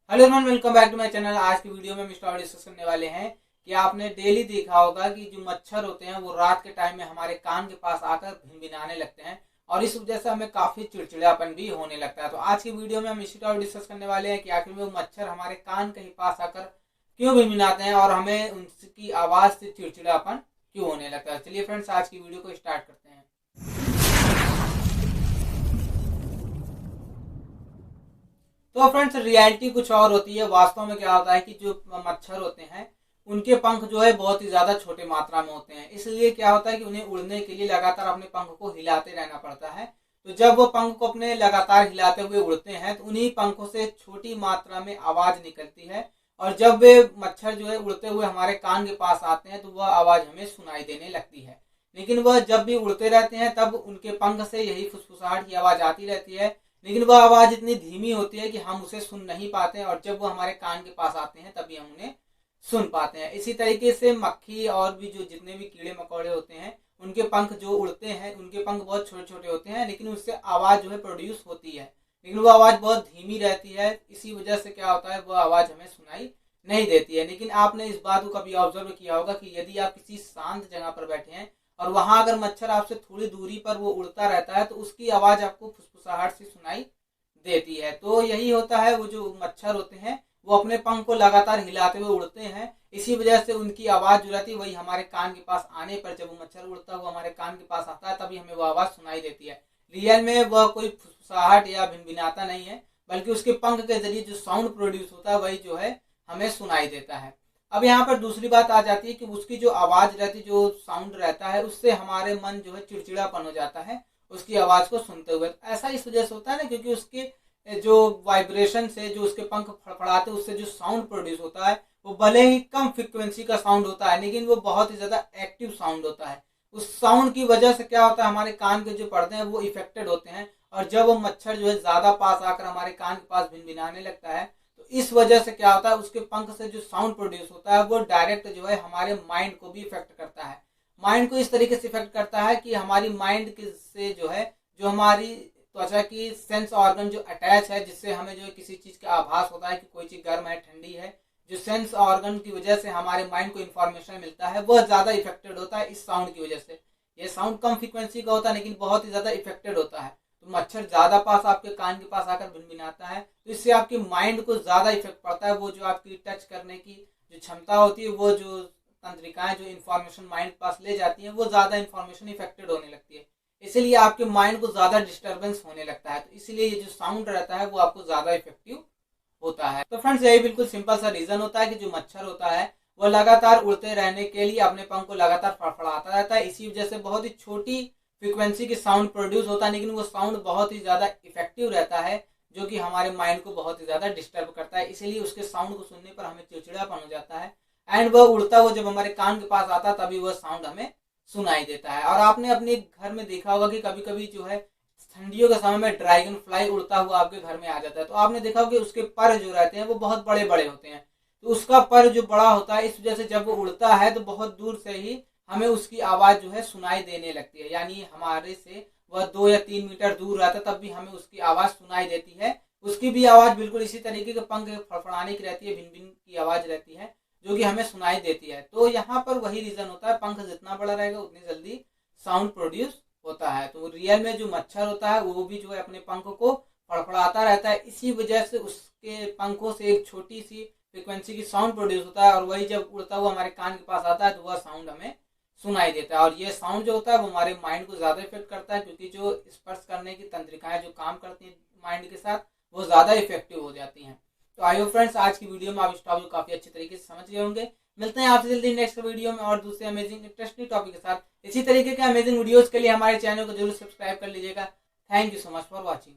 Hello everyone, welcome back to my channel. आज की video में हम स्टोरी डिस्कस करने वाले हैं कि आपने डेली देखा होगा कि जो मच्छर होते हैं वो रात के टाइम में हमारे कान के पास आकर भिनभिनाने लगते हैं और इस वजह से हमें काफी चिड़चिड़ापन भी होने लगता है। तो आज की वीडियो में हम इसी टॉपिक डिस्कस करने वाले हैं कि आखिर में वो मच्छर हमारे कान के पास आकर क्यों भिनभिनाते हैं और हमें उनकी आवाज से चिड़चिड़ापन क्यों होने लगता है। चलिए फ्रेंड्स, आज की वीडियो को स्टार्ट करते हैं। तो फ्रेंड्स, रियलिटी कुछ और होती है। वास्तव में क्या होता है कि जो मच्छर होते हैं उनके पंख जो है बहुत ही ज्यादा छोटे मात्रा में होते हैं। इसलिए क्या होता है कि उन्हें उड़ने के लिए लगातार अपने पंख को हिलाते रहना पड़ता है। तो जब वो पंख को अपने लगातार हिलाते हुए उड़ते हैं तो उन्हीं पंखों से छोटी मात्रा में आवाज निकलती है और जब वे मच्छर जो है उड़ते हुए हमारे कान के पास आते हैं तो वह आवाज हमें सुनाई देने लगती है। लेकिन वह जब भी उड़ते रहते हैं तब उनके पंख से यही फुसफुसाहट की आवाज आती रहती है, लेकिन वह आवाज इतनी धीमी होती है कि हम उसे सुन नहीं पाते और जब वो हमारे कान के पास आते हैं तभी हम उन्हें सुन पाते हैं। इसी तरीके से मक्खी और भी जो जितने भी कीड़े मकोड़े होते हैं उनके पंख जो उड़ते हैं उनके पंख बहुत छोटे छोटे होते हैं, लेकिन उससे आवाज जो है प्रोड्यूस होती है, लेकिन वो आवाज बहुत धीमी रहती है। इसी वजह से क्या होता है वो आवाज हमें सुनाई नहीं देती है। लेकिन आपने इस बात को कभी ऑब्जर्व किया होगा कि यदि आप किसी शांत जगह पर बैठे हैं और वहां अगर मच्छर आपसे थोड़ी दूरी पर वो उड़ता रहता है तो उसकी आवाज आपको फुसफुसाहट से सुनाई देती है। तो यही होता है, वो जो मच्छर होते हैं वो अपने पंख को लगातार हिलाते हुए उड़ते हैं। इसी वजह से उनकी आवाज जो रहती है वही हमारे कान के पास आने पर, जब वो मच्छर उड़ता हुआ हमारे कान के पास आता है तभी हमें वो आवाज सुनाई देती है। रियल में वह कोई फुसफुसाहट या भिनभिनाता नहीं है, बल्कि उसके पंख के जरिए जो साउंड प्रोड्यूस होता है वही जो है हमें सुनाई देता है। अब यहाँ पर दूसरी बात आ जाती है कि उसकी जो आवाज रहती है, जो साउंड रहता है, उससे हमारे मन जो है चिड़चिड़ापन हो जाता है उसकी आवाज को सुनते हुए। ऐसा इस वजह से होता है ना, क्योंकि उसके जो वाइब्रेशन से जो उसके पंख फड़फड़ाते उससे जो साउंड प्रोड्यूस होता है वो भले ही कम फ्रिक्वेंसी का साउंड होता है, लेकिन वो बहुत ही ज्यादा एक्टिव साउंड होता है। उस साउंड की वजह से क्या होता है, हमारे कान के जो पर्दे हैं वो इफेक्टेड होते हैं और जब वो मच्छर जो है ज्यादा पास आकर हमारे कान के पास भिनभिनाने लगता है तो इस वजह से क्या होता है, उसके पंख से जो साउंड प्रोड्यूस होता है वो डायरेक्ट जो है हमारे माइंड को भी इफेक्ट करता है। माइंड को इस तरीके से इफेक्ट करता है कि हमारी माइंड से जो है, जो हमारी त्वचा की सेंस ऑर्गन जो अटैच है, जिससे हमें जो किसी चीज का आभास होता है कि कोई चीज गर्म है ठंडी है, जो सेंस ऑर्गन की वजह से हमारे माइंड को इन्फॉर्मेशन मिलता है वह ज्यादा इफेक्टेड होता है इस साउंड की वजह से। ये साउंड कम फ्रीक्वेंसी का होता है लेकिन बहुत ही ज्यादा इफेक्टेड होता है। तो मच्छर ज्यादा पास आपके कान के पास आकर भिनभिनाता है तो इससे आपकी माइंड को ज्यादा इफेक्ट पड़ता है। वो जो आपकी टच करने की जो क्षमता होती है, वो जो तंत्रिकाएं जो इन्फॉर्मेशन माइंड पास ले जाती है, वो ज्यादा इन्फॉर्मेशन इफेक्टेड होने लगती है। इसीलिए आपके माइंड को ज्यादा डिस्टरबेंस होने लगता है। तो इसलिए ये जो साउंड रहता है वो आपको ज्यादा इफेक्टिव होता है। तो फ्रेंड्स, यही बिल्कुल सिंपल सा रीजन होता है कि जो मच्छर होता है वो लगातार उड़ते रहने के लिए अपने पंख को लगातार फड़फड़ाता रहता है। इसी वजह से बहुत ही छोटी फ्रीक्वेंसी की साउंड प्रोड्यूस होता है, लेकिन वो साउंड बहुत ही ज्यादा इफेक्टिव रहता है, जो कि हमारे माइंड को बहुत ही ज्यादा डिस्टर्ब करता है। इसीलिए उसके साउंड को सुनने पर हमें चिड़चिड़ापन हो जाता है एंड वह उड़ता हुआ जब हमारे कान के पास आता है तभी वह साउंड हमें सुनाई देता है। और आपने अपने घर में देखा होगा कि कभी कभी जो है ठंडियों के समय में ड्रैगन फ्लाई उड़ता हुआ आपके घर में आ जाता है, तो आपने देखा होगा कि उसके पर जो रहते हैं वो बहुत बड़े बड़े होते हैं। तो उसका पर जो बड़ा होता है, इस वजह से जब वो उड़ता है तो बहुत दूर से ही हमें उसकी आवाज जो है सुनाई देने लगती है। यानी हमारे से वह 2 या 3 मीटर दूर रहता है तब भी हमें उसकी आवाज सुनाई देती है। उसकी भी आवाज बिल्कुल इसी तरीके के पंख फड़फड़ाने की रहती है, भिन भिन की आवाज रहती है जो कि हमें सुनाई देती है। तो यहाँ पर वही रीजन होता है, पंख जितना बड़ा रहेगा उतनी जल्दी साउंड प्रोड्यूस होता है। तो रियल में जो मच्छर होता है वो भी जो है अपने पंख को फड़फड़ाता रहता है, इसी वजह से उसके पंखों से एक छोटी सी फ्रिक्वेंसी की साउंड प्रोड्यूस होता है और वही जब उड़ता हुआ हमारे कान के पास आता है तो वह साउंड हमें सुनाई देता है। और ये साउंड जो होता है वो हमारे माइंड को ज्यादा इफेक्ट करता है, क्योंकि जो स्पर्श करने की तंत्रिकाएं जो काम करती हैं माइंड के साथ वो ज्यादा इफेक्टिव हो जाती हैं। तो आई होप फ्रेंड्स, आज की वीडियो में आप इस टॉपिक को काफी अच्छे तरीके से समझ गए होंगे। मिलते हैं आपसे जल्दी नेक्स्ट वीडियो में और दूसरे अमेजिंग इंटरेस्टिंग टॉपिक के साथ। इसी तरीके के अमेजिंग वीडियोस के लिए हमारे चैनल को जरूर सब्सक्राइब कर लीजिएगा। Thank you so much for watching.